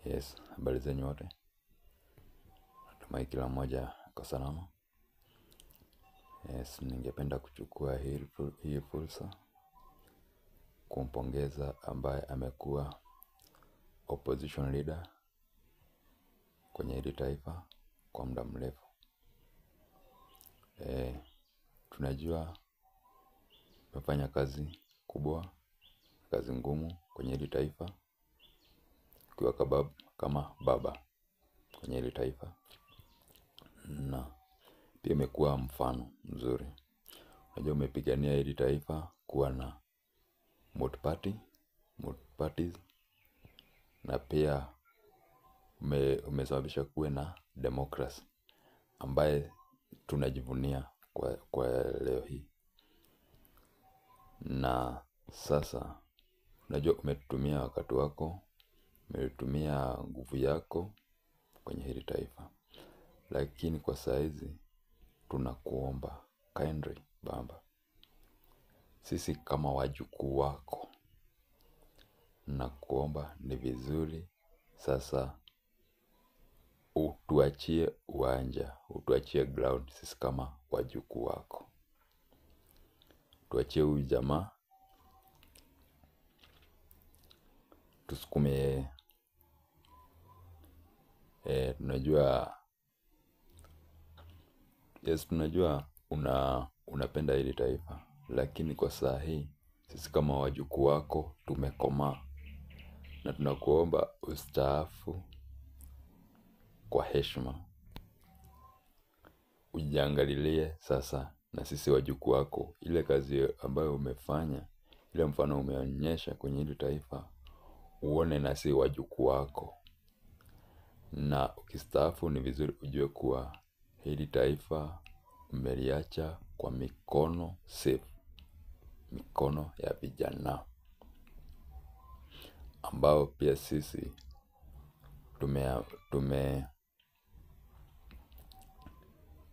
Yes, habari zenyu wote. Natumai kila mmoja ako salama. Yes, ningependa kuchukua hii fursa kumpongeza ambaye amekuwa opposition leader kwenye hili taifa kwa muda mrefu. Tunajua umefanya kazi kubwa, kazi ngumu kwenye hili taifa, ukiwa kama baba kwenye hili taifa, na pia umekuwa mfano mzuri. Unajua umepigania hili taifa kuwa na multi-parties, na pia umesababisha kuwe na democracy ambaye tunajivunia kwa leo hii. Na sasa unajua umetumia wakati wako, umetumia nguvu yako kwenye hili taifa, lakini kwa saizi tunakuomba kindly baba, sisi kama wajukuu wako, na kuomba ni vizuri sasa utuachie uwanja, utuachie ground. Sisi kama wajukuu wako, tuachie huyu jamaa, tusukume yeye. Tunajua unapenda hili taifa, lakini kwa saa hii sisi kama wajukuu wako tumekomaa, na tunakuomba ustaafu kwa heshima. Ujiangalilie sasa, na sisi wajukuu wako, ile kazi ambayo umefanya, ile mfano umeonyesha kwenye hili taifa, uone na sisi wajukuu wako. Na ukistaafu ni vizuri ujue kuwa hili taifa umeliacha kwa mikono safe, mikono ya vijana ambao pia sisi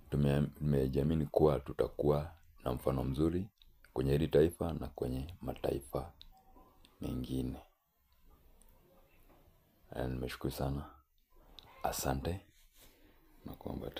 tumejiamini kuwa tutakuwa na mfano mzuri kwenye hili taifa na kwenye mataifa mengine. Nimeshukuru sana. Asante na kuomba.